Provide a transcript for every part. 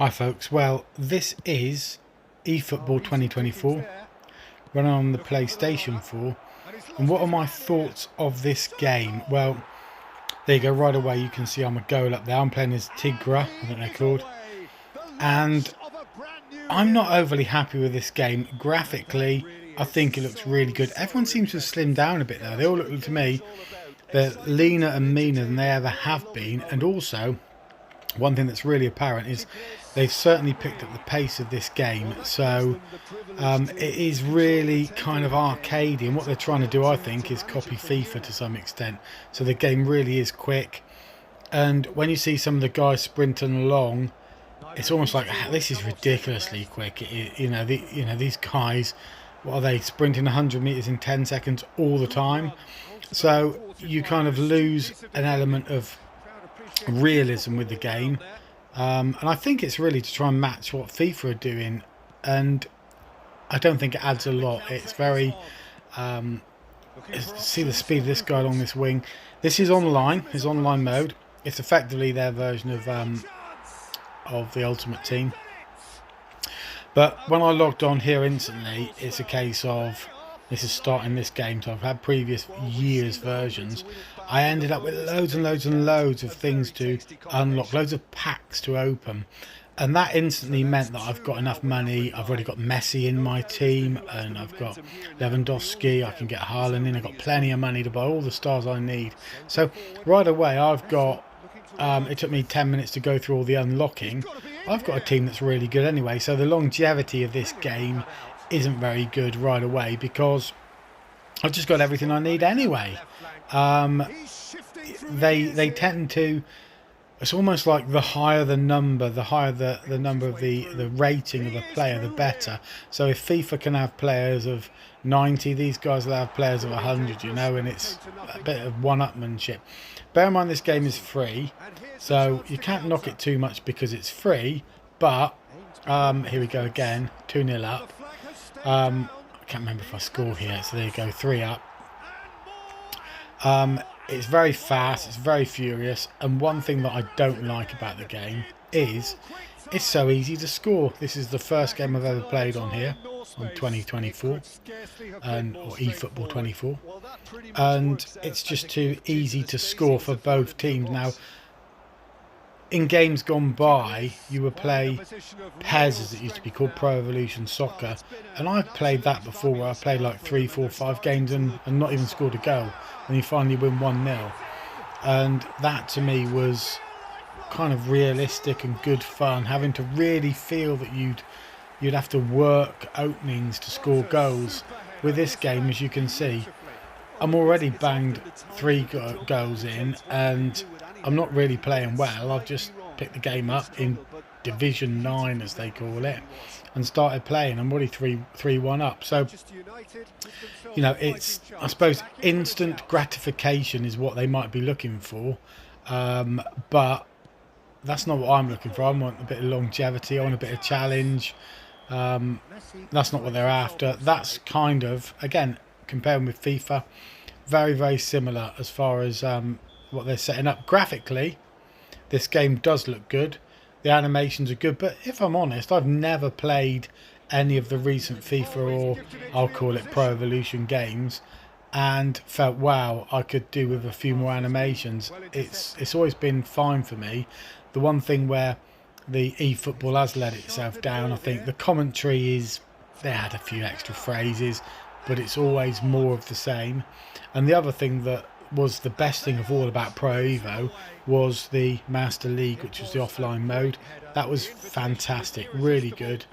Hi folks, well this is eFootball 2024 running on the PlayStation 4, and what are my thoughts of this game? Well, there you go, right away you can see I'm a goal up there. I'm playing as Tigra, I think they're called, and I'm not overly happy with this game. Graphically, I think it looks really good. Everyone seems to have slimmed down a bit though. They all look, to me, they're leaner and meaner than they ever have been, and also one thing that's really apparent is they've certainly picked up the pace of this game. So it is really kind of arcadey, and what they're trying to do, I think, is copy FIFA to some extent. So the game really is quick, and when you see some of the guys sprinting along, it's almost like this is ridiculously quick. These guys, what are they, sprinting 100 meters in 10 seconds all the time? So you kind of lose an element of realism with the game, and I think it's really to try and match what FIFA are doing, and I don't think it adds a lot. It's very see the speed of this guy along this wing. This is online, his online mode. It's effectively their version of the Ultimate Team, but when I logged on here instantly, it's a case of this is starting this game, so I've had previous years' versions. I ended up with loads and loads and loads of things to unlock, loads of packs to open, and that instantly meant that I've got enough money. I've already got Messi in my team, and I've got Lewandowski, I can get Haaland in, I've got plenty of money to buy all the stars I need. So right away I've got, it took me 10 minutes to go through all the unlocking. I've got a team that's really good anyway, so the longevity of this game isn't very good right away because I've just got everything I need anyway. They tend to, it's almost like the higher the number, the higher the number of the rating of a player, the better. So if FIFA can have players of 90, these guys will have players of 100, you know, and it's a bit of one-upmanship. Bear in mind this game is free, so you can't knock it too much because it's free, but here we go again, 2-0 up. I can't remember if I score here, so there you go, 3 up. It's very fast, it's very furious, and one thing that I don't like about the game is it's so easy to score. This is the first game I've ever played on here, on 2024, or eFootball 24, and it's just too easy to score for both teams. Now, in games gone by, you would play PES, as it used to be called, Pro Evolution Soccer, and I've played that before, where I played like 3, 4, 5 games and not even scored a goal, and you finally win 1-0, and that to me was kind of realistic and good fun, having to really feel that you'd have to work openings to score goals. With this game, as you can see, I'm already banged 3 goals in, and I'm not really playing well. I've just picked the game up in Division 9, as they call it, and started playing. I'm already 3-1 up. So, you know, it's, I suppose, instant gratification is what they might be looking for, but that's not what I'm looking for. I want a bit of longevity. I want a bit of challenge. That's not what they're after. That's kind of, again, comparing with FIFA, very, very similar as far as what they're setting up. Graphically, this game does look good. The animations are good, but if I'm honest, I've never played any of the recent FIFA, or I'll call it Pro Evolution games, and felt, wow, I could do with a few more animations. It's always been fine for me. The one thing where the eFootball has let itself down, I think the commentary is, they had a few extra phrases, but it's always more of the same. And the other thing that was the best thing of all about Pro Evo was the Master League, which was the offline mode. That was fantastic, really good,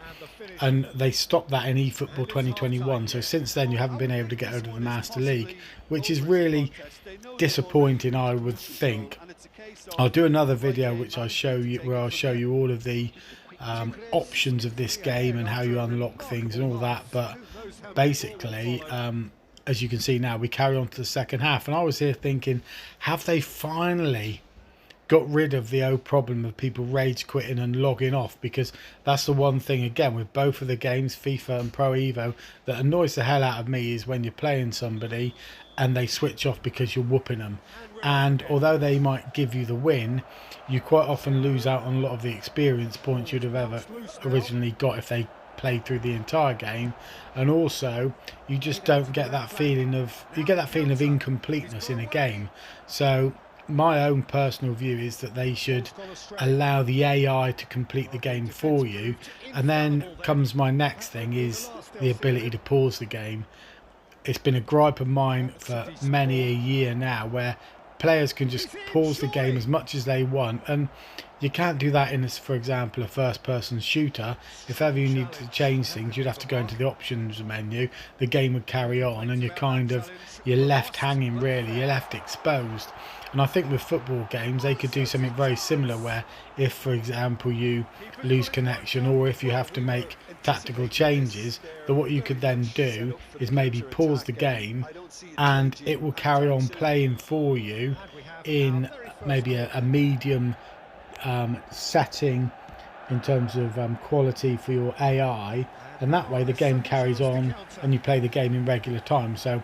and they stopped that in eFootball 2021, so since then you haven't been able to get out of the Master League, which is really disappointing, I would think. I'll do another video which I'll show you, where I'll show you all of the options of this game and how you unlock things and all that, but basically, as you can see now, we carry on to the second half, and I was here thinking, have they finally got rid of the old problem of people rage quitting and logging off, because that's the one thing, again, with both of the games, FIFA and Pro Evo, that annoys the hell out of me is when you're playing somebody and they switch off because you're whooping them. And although they might give you the win, you quite often lose out on a lot of the experience points you'd have ever originally got if they played through the entire game. And also you just don't get that feeling of, you get that feeling of incompleteness in a game. So my own personal view is that they should allow the AI to complete the game for you. And then comes my next thing, is the ability to pause the game. It's been a gripe of mine for many a year now, where players can just pause the game as much as they want, and you can't do that in, for example, a first-person shooter. If ever you need to change things, you'd have to go into the options menu. The game would carry on, and you're left hanging, really. You're left exposed. And I think with football games, they could do something very similar, where if, for example, you lose connection, or if you have to make tactical changes, that what you could then do is maybe pause the game, and it will carry on playing for you in maybe a medium setting in terms of quality for your AI, and that way the game carries on and you play the game in regular time. So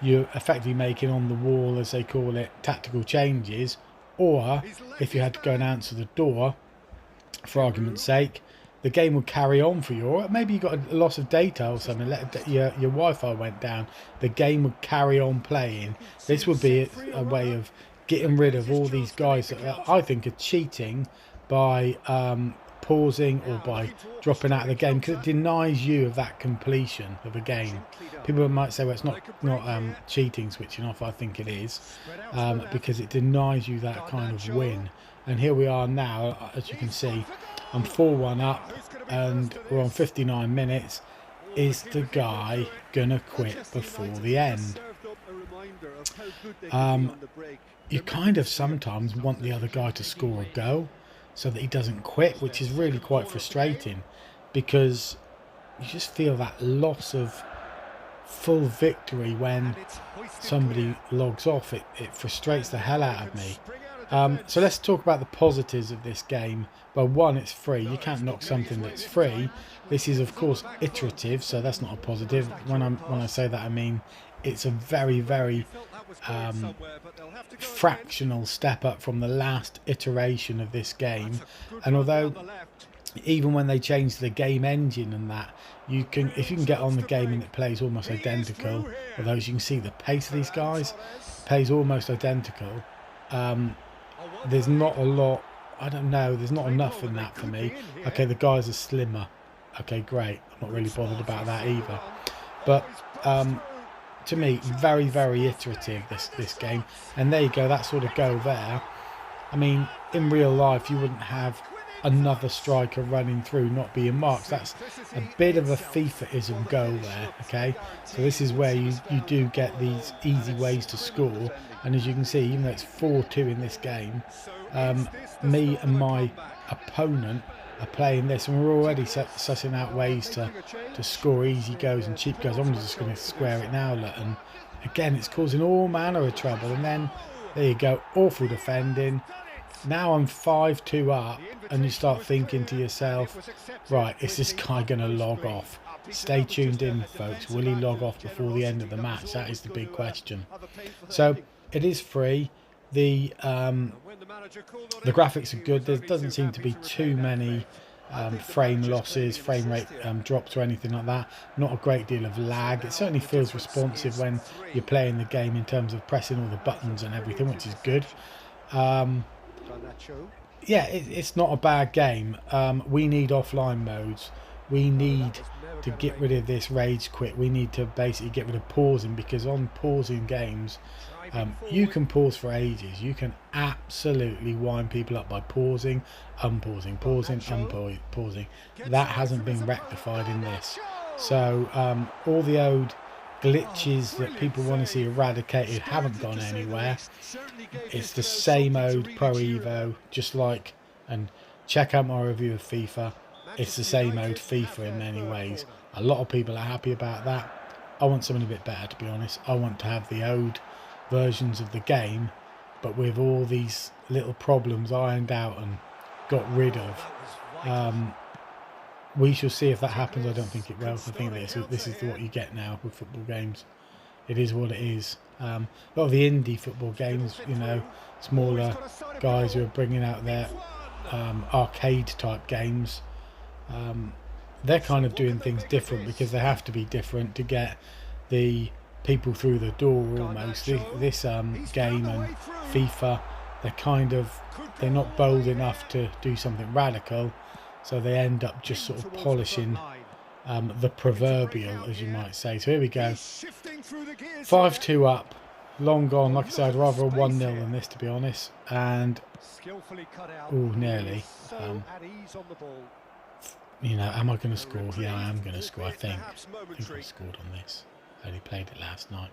you're effectively making on the wall, as they call it, tactical changes. Or if you had to go and answer the door, for argument's sake, the game would carry on for you. Or maybe you got a loss of data or something, your Wi-Fi went down, the game would carry on playing. This would be a way of getting rid of all these guys that I think are cheating by pausing or by dropping out of the game, because it denies you of that completion of a game. People might say, well, it's not cheating, switching off. I think it is, because it denies you that kind of win. And here we are now, as you can see, I'm 4-1 up and we're on 59 minutes. Is the guy gonna quit before the end? You kind of sometimes want the other guy to score a goal so that he doesn't quit, which is really quite frustrating, because you just feel that loss of full victory when somebody logs off. It frustrates the hell out of me. So let's talk about the positives of this game. Well, one, it's free. You can't knock something that's free. This is, of course, iterative, so that's not a positive. When I say that, I mean it's a very, very fractional step up from the last iteration of this game. And although even when they change the game engine and that, if you can get on the game and it plays almost identical, although as you can see the pace of these guys plays almost identical, there's not a lot, I don't know, there's not enough in that for me. Okay, the guys are slimmer, okay, great, I'm not really bothered about that either, but to me, very, very iterative, this game. And there you go, that sort of goal there. I mean, in real life, you wouldn't have another striker running through not being marked. That's a bit of a FIFA-ism goal there, okay? So this is where you do get these easy ways to score. And as you can see, even though it's 4-2 in this game, me and my opponent are playing this, and we're already sussing out ways to score easy goals and cheap goals. I'm just going to square it now, look, and again it's causing all manner of trouble. And then there you go, awful defending. Now I'm 5-2 up, and you start thinking to yourself, right, is this guy going to log off? Stay tuned in, folks. Will he log off before the end of the match? That is the big question. So it is free. The graphics are good. There doesn't seem to be too many frame losses, frame rate drops or anything like that. Not a great deal of lag. It certainly feels responsive when you're playing the game in terms of pressing all the buttons and everything, which is good. Yeah, it's not a bad game. We need offline modes. We need to get rid of this rage quit. We need to basically get rid of pausing, because on pausing games, you can pause for ages. You can absolutely wind people up by pausing, unpausing, pausing, unpausing. That hasn't been rectified in this. So all the old glitches that people want to see eradicated haven't gone anywhere. It's the same old Pro Evo, just like, and check out my review of FIFA. It's the same old FIFA in many ways. A lot of people are happy about that. I want something a bit better, to be honest. I want to have the old versions of the game, but with all these little problems ironed out and got rid of. We shall see if that happens. I don't think it will. I think this is what you get now with football games. It is what it is. A lot of the indie football games, you know, smaller guys who are bringing out their arcade type games, they're kind of doing things different because they have to be different to get the people through the door almost. This game and FIFA, they're not bold enough to do something radical, so they end up just sort of polishing the proverbial, as you might say. So here we go, 5-2 up, long gone. Like I said, I'd rather a 1-0 than this, to be honest. And nearly. You know, am I going to score? Yeah, I am going to score. I think I scored on this. I only played it last night.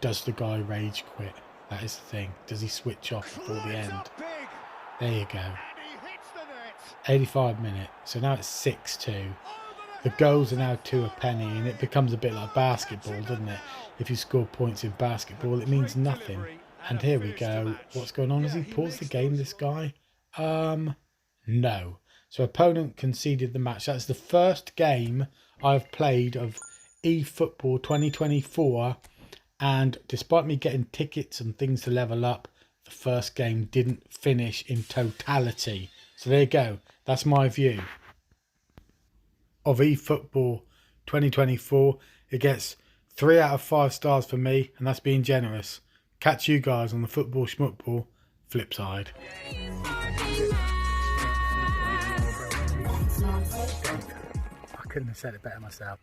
Does the guy rage quit? That is the thing. Does he switch off before the end? There you go. 85 minutes. So now it's 6-2. The goals are now 2 a penny, and it becomes a bit like basketball, doesn't it? If you score points in basketball, it means nothing. And here we go. What's going on? Has he paused the game, this guy? No. So opponent conceded the match. That's the first game I've played of eFootball 2024, and despite me getting tickets and things to level up, the first game didn't finish in totality. So there you go. That's my view of eFootball 2024. It gets 3 out of 5 stars for me, and that's being generous. Catch you guys on the Football Schmuckball flip side. I couldn't have said it better myself.